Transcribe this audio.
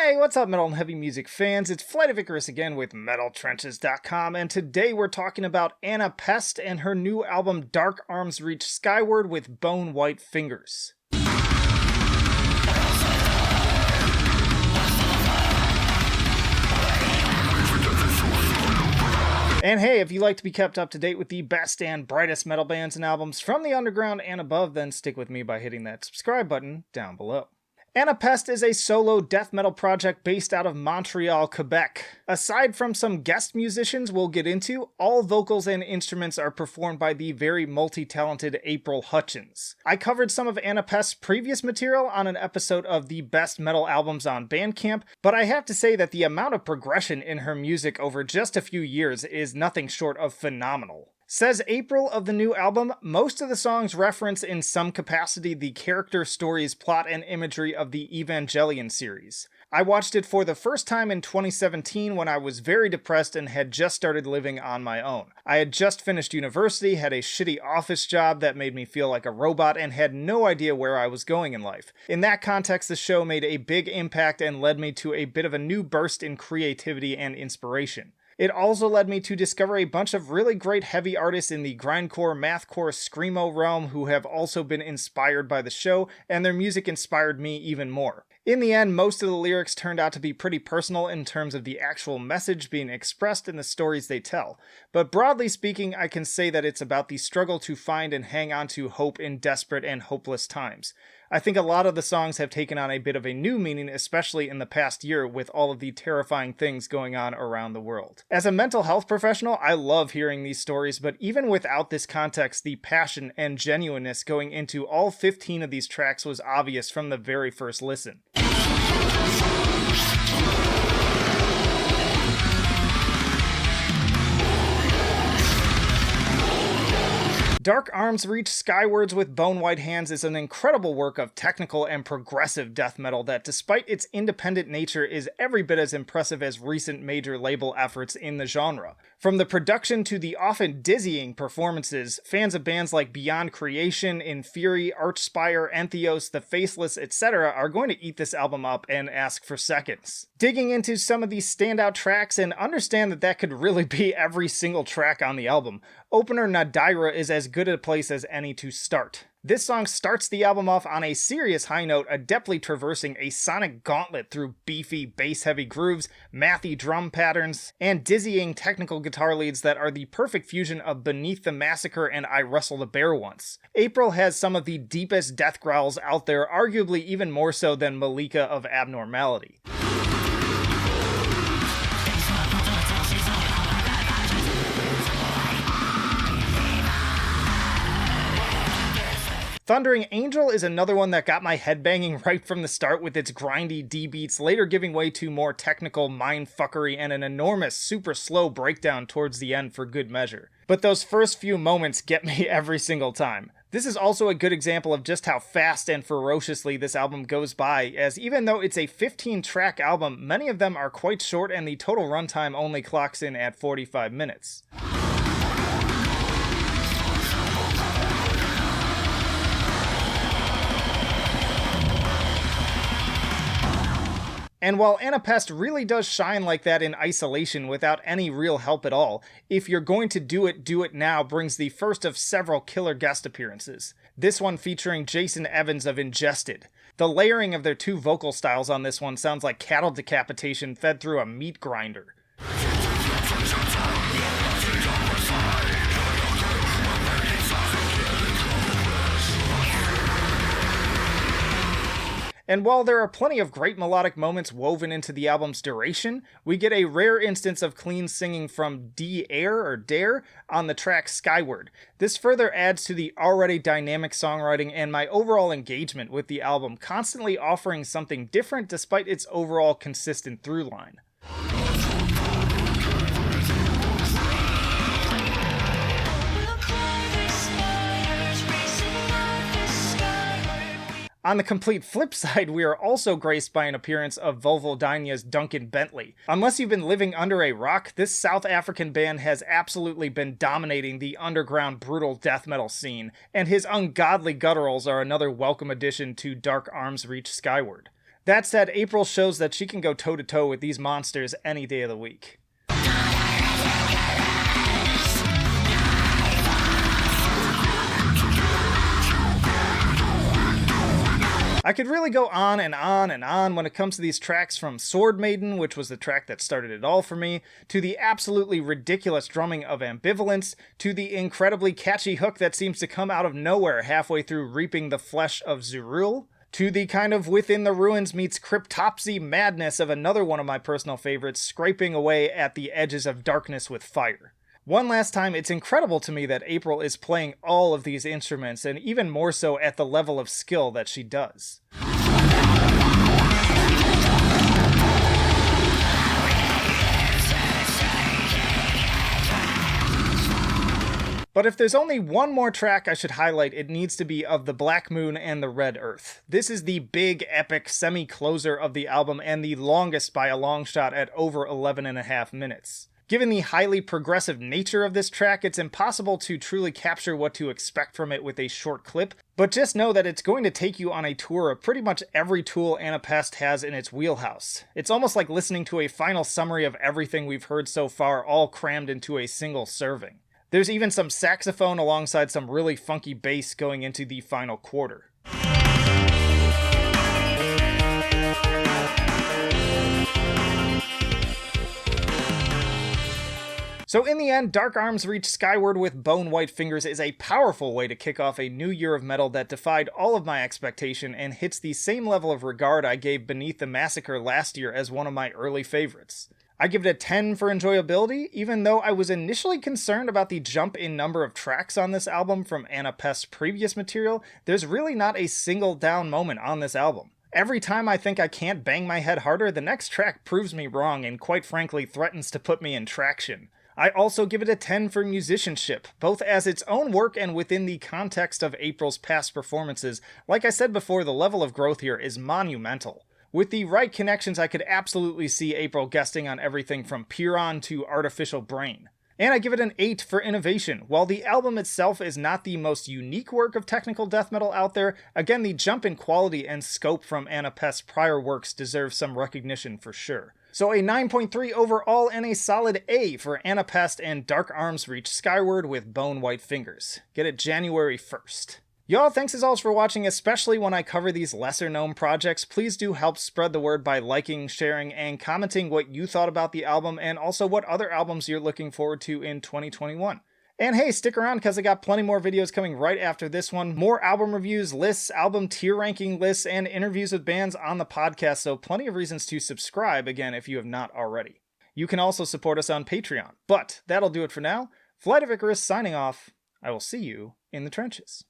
Hey, what's up, metal and heavy music fans? It's Flight of Icarus again with MetalTrenches.com, and today we're talking about Anna Pest and her new album Dark Arms Reach Skyward with Bone White Fingers. And hey, if you like to be kept up to date with the best and brightest metal bands and albums from the underground and above, then stick with me by hitting that subscribe button down below. Anna Pest is a solo death metal project based out of Montreal, Quebec. Aside from some guest musicians we'll get into, all vocals and instruments are performed by the very multi-talented April Hutchins. I covered some of Anna Pest's previous material on an episode of the best metal albums on Bandcamp, but I have to say that the amount of progression in her music over just a few years is nothing short of phenomenal. Says April of the new album, most of the songs reference in some capacity the character stories, plot, and imagery of the Evangelion series. I watched it for the first time in 2017 when I was very depressed and had just started living on my own. I had just finished university, had a shitty office job that made me feel like a robot, and had no idea where I was going in life. In that context, the show made a big impact and led me to a bit of a new burst in creativity and inspiration. It also led me to discover a bunch of really great heavy artists in the grindcore, mathcore, screamo realm who have also been inspired by the show, and their music inspired me even more. In the end, most of the lyrics turned out to be pretty personal in terms of the actual message being expressed in the stories they tell. But broadly speaking, I can say that it's about the struggle to find and hang on to hope in desperate and hopeless times. I think a lot of the songs have taken on a bit of a new meaning, especially in the past year with all of the terrifying things going on around the world. As a mental health professional, I love hearing these stories, but even without this context, the passion and genuineness going into all 15 of these tracks was obvious from the very first listen. Dark Arms Reach Skywards with Bone White Hands is an incredible work of technical and progressive death metal that, despite its independent nature, is every bit as impressive as recent major label efforts in the genre. From the production to the often dizzying performances, fans of bands like Beyond Creation, Inferi, Archspire, Entheos, The Faceless, etc. are going to eat this album up and ask for seconds. Digging into some of these standout tracks, and understand that that could really be every single track on the album, opener Nadira is as good a place as any to start. This song starts the album off on a serious high note, adeptly traversing a sonic gauntlet through beefy, bass-heavy grooves, mathy drum patterns, and dizzying technical guitar leads that are the perfect fusion of Beneath the Massacre and I Wrestled a Bear Once. April has some of the deepest death growls out there, arguably even more so than Malika of Abnormality. Thundering Angel is another one that got my head banging right from the start with its grindy D beats, later giving way to more technical mindfuckery and an enormous super slow breakdown towards the end for good measure. But those first few moments get me every single time. This is also a good example of just how fast and ferociously this album goes by, as even though it's a 15-track album, many of them are quite short and the total runtime only clocks in at 45 minutes. And while Anna Pest really does shine like that in isolation without any real help at all, If You're Going to Do It Now brings the first of several killer guest appearances. This one featuring Jason Evans of Ingested. The layering of their two vocal styles on this one sounds like cattle decapitation fed through a meat grinder. And while there are plenty of great melodic moments woven into the album's duration, we get a rare instance of clean singing from d.are on the track Skyward. This further adds to the already dynamic songwriting and my overall engagement with the album, constantly offering something different despite its overall consistent through-line. On the complete flip side, we are also graced by an appearance of Vulvodynia's Duncan Bentley. Unless you've been living under a rock, this South African band has absolutely been dominating the underground brutal death metal scene, and his ungodly gutturals are another welcome addition to Dark Arms Reach Skyward. That said, April shows that she can go toe-to-toe with these monsters any day of the week. I could really go on and on and on when it comes to these tracks, from Swordmaiden, which was the track that started it all for me, to the absolutely ridiculous drumming of Ambivalence, to the incredibly catchy hook that seems to come out of nowhere halfway through Reaping the Flesh of Zeruel, to the kind of Within the Ruins meets Cryptopsy madness of another one of my personal favorites, scraping away at the edges of darkness with fire. One last time, it's incredible to me that April is playing all of these instruments, and even more so at the level of skill that she does. But if there's only one more track I should highlight, it needs to be of the Black Moon and the Red Earth. This is the big, epic semi-closer of the album, and the longest by a long shot at over 11.5 minutes. Given the highly progressive nature of this track, it's impossible to truly capture what to expect from it with a short clip, but just know that it's going to take you on a tour of pretty much every tool Anna Pest has in its wheelhouse. It's almost like listening to a final summary of everything we've heard so far, all crammed into a single serving. There's even some saxophone alongside some really funky bass going into the final quarter. So in the end, Dark Arms Reach Skyward with Bone White Fingers is a powerful way to kick off a new year of metal that defied all of my expectation and hits the same level of regard I gave Beneath the Massacre last year as one of my early favorites. I give it a 10 for enjoyability, even though I was initially concerned about the jump in number of tracks on this album from Anna Pest's previous material. There's really not a single down moment on this album. Every time I think I can't bang my head harder, the next track proves me wrong and quite frankly threatens to put me in traction. I also give it a 10 for musicianship, both as its own work and within the context of April's past performances. Like I said before, the level of growth here is monumental. With the right connections, I could absolutely see April guesting on everything from Puron to Artificial Brain. And I give it an 8 for innovation. While the album itself is not the most unique work of technical death metal out there, again, the jump in quality and scope from Anna Pest's prior works deserves some recognition for sure. So a 9.3 overall and a solid A for Anna Pest and Dark Arms Reach Skyward with Bone White Fingers. Get it January 1st. Y'all, thanks as always for watching, especially when I cover these lesser known projects. Please do help spread the word by liking, sharing, and commenting what you thought about the album, and also what other albums you're looking forward to in 2021. And hey, stick around because I got plenty more videos coming right after this one. More album reviews, lists, album tier ranking lists, and interviews with bands on the podcast, so plenty of reasons to subscribe, again, if you have not already. You can also support us on Patreon. But that'll do it for now. Flight of Icarus signing off. I will see you in the trenches.